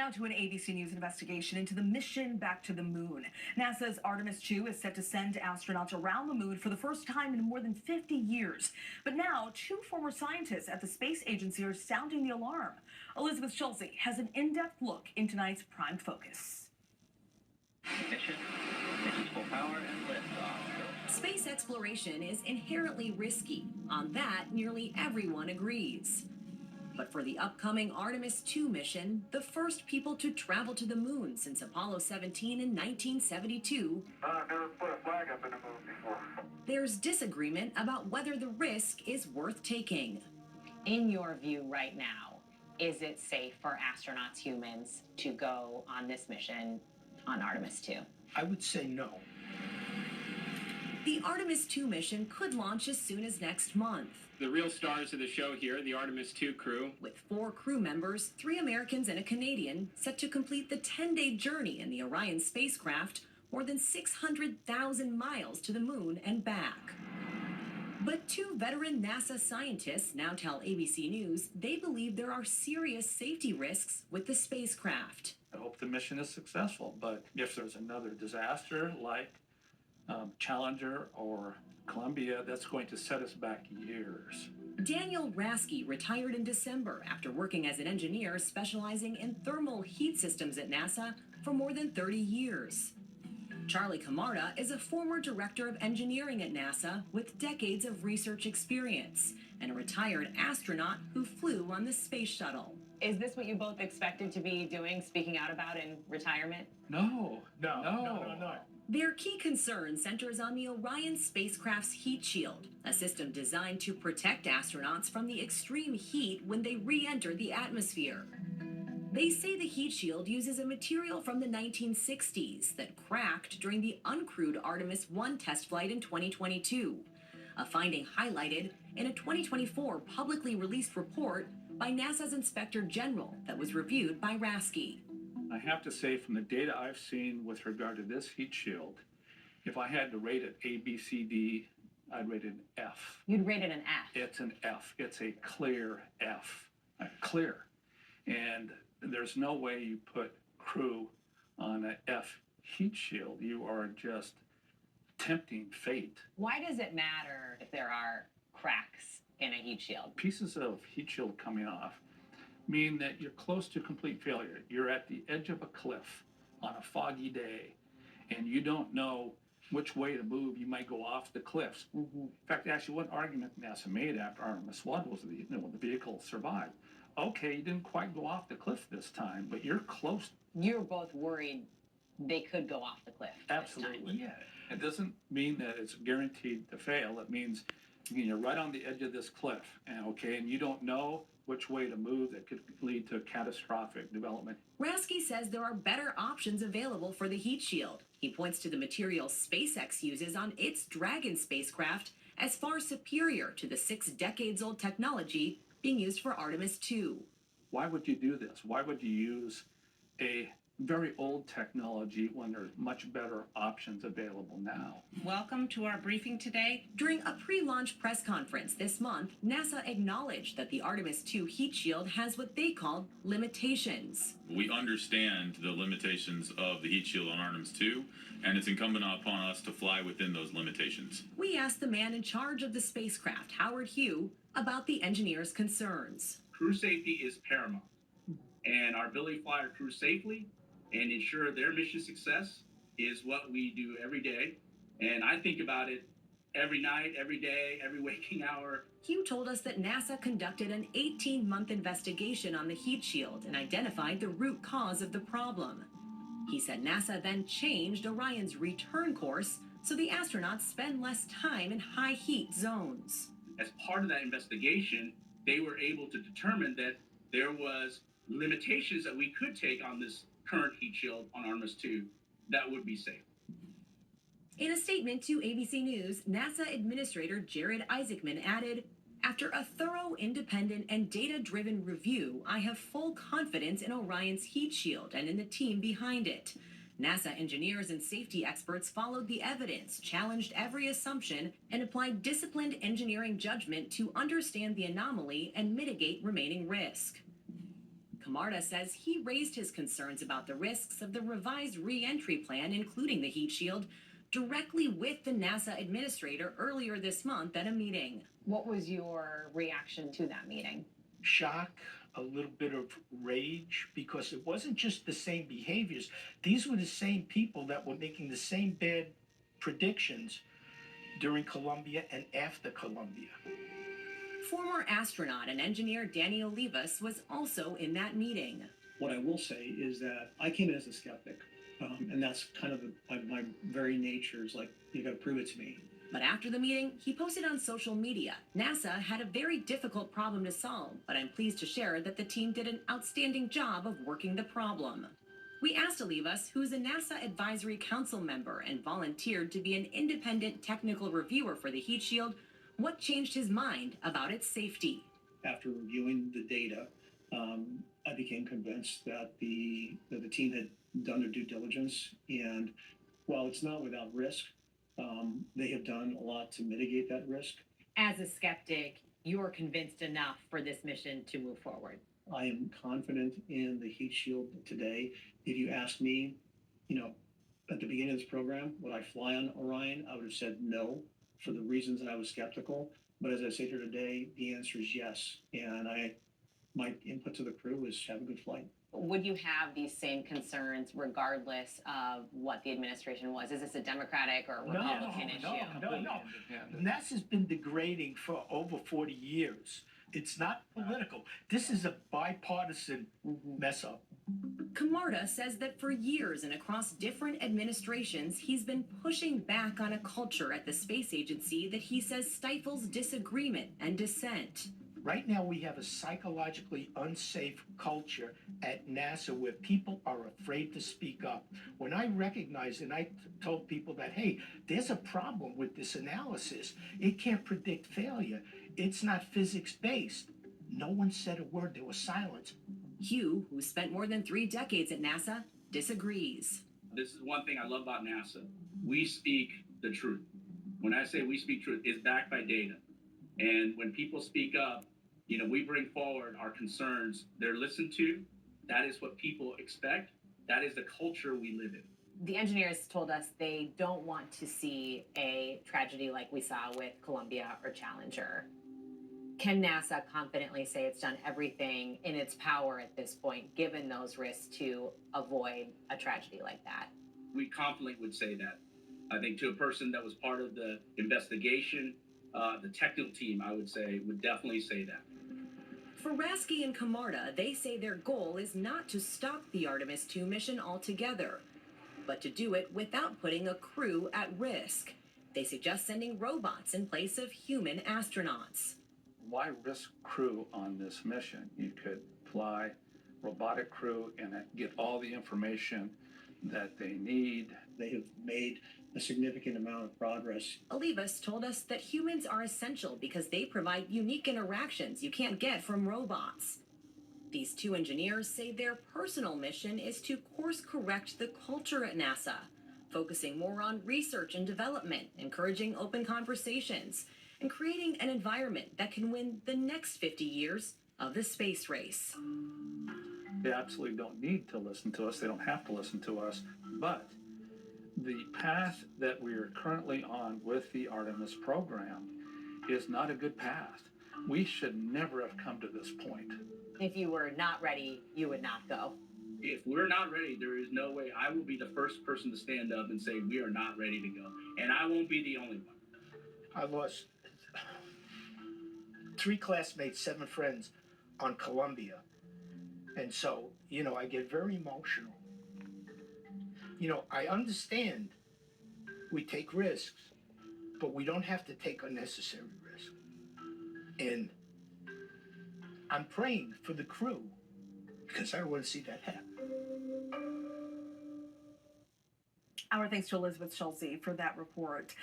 Now to an ABC News investigation into the mission back to the moon. NASA's Artemis 2 is set to send astronauts around the moon for the first time in more than 50 years. But now, two former scientists at the space agency are sounding the alarm. Elizabeth Schulze has an in-depth look in tonight's Prime Focus. Ignition, full power, and liftoff. Space exploration is inherently risky. On that, nearly everyone agrees. But for the upcoming Artemis 2 mission, the first people to travel to the moon since Apollo 17 in 1972, Never put a flag up in the moon before. there's disagreement about whether the risk is worth taking. In your view right now, is it safe for astronauts, humans, to go on this mission on Artemis 2? I would say no. The Artemis 2 mission could launch as soon as next month. The real stars of the show here, the Artemis 2 crew. With 4 crew members, 3 Americans and a Canadian, set to complete the 10-day journey in the Orion spacecraft, more than 600,000 miles to the moon and back. But 2 veteran NASA scientists now tell ABC News they believe there are serious safety risks with the spacecraft. I hope the mission is successful, but if there's another disaster like Challenger or Columbia, that's going to set us back years. Daniel Rasky retired in December after working as an engineer specializing in thermal heat systems at NASA for more than 30 years. Charlie Camarda is a former director of engineering at NASA with decades of research experience and a retired astronaut who flew on the space shuttle. Is this what you both expected to be doing, speaking out about in retirement? No. Their key concern centers on the Orion spacecraft's heat shield, a system designed to protect astronauts from the extreme heat when they re-enter the atmosphere. They say the heat shield uses a material from the 1960s that cracked during the uncrewed Artemis 1 test flight in 2022, a finding highlighted in a 2024 publicly released report by NASA's Inspector General that was reviewed by Rasky. I have to say, from the data I've seen with regard to this heat shield, if I had to rate it A, B, C, D, I'd rate it an F. You'd rate it an F. It's an F. It's a clear F. Clear. And there's no way you put crew on an F heat shield. You are just tempting fate. Why does it matter if there are cracks in a heat shield? Pieces of heat shield coming off mean that you're close to complete failure. You're at the edge of a cliff on a foggy day, and you don't know which way to move. You might go off the cliffs. In fact, actually, one argument NASA made after Artemis 1 was the vehicle survived. Okay, you didn't quite go off the cliff this time, but you're close. You're both worried they could go off the cliff this time. Absolutely, yeah. It doesn't mean that it's guaranteed to fail. It means you're right on the edge of this cliff, and you don't know which way to move that could lead to catastrophic development. Rasky says there are better options available for the heat shield. He points to the material SpaceX uses on its Dragon spacecraft as far superior to the 6 decades old technology being used for Artemis 2. Why would you do this? Why would you use a very old technology when there's much better options available now? Welcome to our briefing today. During a pre-launch press conference this month, NASA acknowledged that the Artemis 2 heat shield has what they called limitations. We understand the limitations of the heat shield on Artemis 2, and it's incumbent upon us to fly within those limitations. We asked the man in charge of the spacecraft, Howard Hugh, about the engineer's concerns. Crew safety is paramount, and our ability to fly our crew safely and ensure their mission success is what we do every day. And I think about it every night, every day, every waking hour. Hugh told us that NASA conducted an 18-month investigation on the heat shield and identified the root cause of the problem. He said NASA then changed Orion's return course so the astronauts spend less time in high heat zones. As part of that investigation, they were able to determine that there was limitations that we could take on this current heat shield on Artemis 2 that would be safe. In a statement to ABC News, NASA Administrator Jared Isaacman added, "After a thorough, independent, and data-driven review, I have full confidence in Orion's heat shield and in the team behind it. NASA engineers and safety experts followed the evidence, challenged every assumption, and applied disciplined engineering judgment to understand the anomaly and mitigate remaining risk." Camarda says he raised his concerns about the risks of the revised re-entry plan, including the heat shield, directly with the NASA administrator earlier this month at a meeting. What was your reaction to that meeting? Shock, a little bit of rage, because it wasn't just the same behaviors. These were the same people that were making the same bad predictions during Columbia and after Columbia. Former astronaut and engineer Danny Olivas was also in that meeting. What I will say is that I came in as a skeptic, and that's kind of my very nature is like, you got to prove it to me. But after the meeting, he posted on social media, NASA had a very difficult problem to solve, but I'm pleased to share that the team did an outstanding job of working the problem. We asked Olivas, who's a NASA Advisory Council member and volunteered to be an independent technical reviewer for the heat shield, what changed his mind about its safety. After reviewing the data, I became convinced that the team had done their due diligence, and while it's not without risk, they have done a lot to mitigate that risk. As a skeptic, you're convinced enough for this mission to move forward. I am confident in the heat shield today. If you asked me, at the beginning of this program, would I fly on Orion? I would have said no for the reasons that I was skeptical. But as I say here today, the answer is yes. And my input to the crew is have a good flight. Would you have these same concerns regardless of what the administration was? Is this a Democratic or a Republican issue? No. NASA's been degrading for over 40 years. It's not political. This is a bipartisan mess up. Camarda says that for years and across different administrations, he's been pushing back on a culture at the space agency that he says stifles disagreement and dissent. Right now, we have a psychologically unsafe culture at NASA where people are afraid to speak up. When I recognized and I told people that, hey, there's a problem with this analysis. It can't predict failure. It's not physics-based. No one said a word. There was silence. Hugh, who spent more than 3 decades at NASA, disagrees. This is one thing I love about NASA. We speak the truth. When I say we speak truth, it's backed by data. And when people speak up, we bring forward our concerns. They're listened to. That is what people expect. That is the culture we live in. The engineers told us they don't want to see a tragedy like we saw with Columbia or Challenger. Can NASA confidently say it's done everything in its power at this point, given those risks, to avoid a tragedy like that? We confidently would say that. I think to a person that was part of the investigation, the technical team, I would say, would definitely say that. For Rasky and Camarda, they say their goal is not to stop the Artemis II mission altogether, but to do it without putting a crew at risk. They suggest sending robots in place of human astronauts. Why risk crew on this mission? You could fly robotic crew and get all the information that they need. They have made a significant amount of progress. Olivas told us that humans are essential because they provide unique interactions you can't get from robots. These 2 engineers say their personal mission is to course correct the culture at NASA, focusing more on research and development, encouraging open conversations, and creating an environment that can win the next 50 years of the space race. They absolutely don't need to listen to us. They don't have to listen to us. But the path that we are currently on with the Artemis program is not a good path. We should never have come to this point. If you were not ready, you would not go. If we're not ready, there is no way. I will be the first person to stand up and say we are not ready to go. And I won't be the only one. I lost 3 classmates, 7 friends on Columbia. And so, I get very emotional. I understand we take risks, but we don't have to take unnecessary risks. And I'm praying for the crew because I don't want to see that happen. Our thanks to Elizabeth Schulze for that report.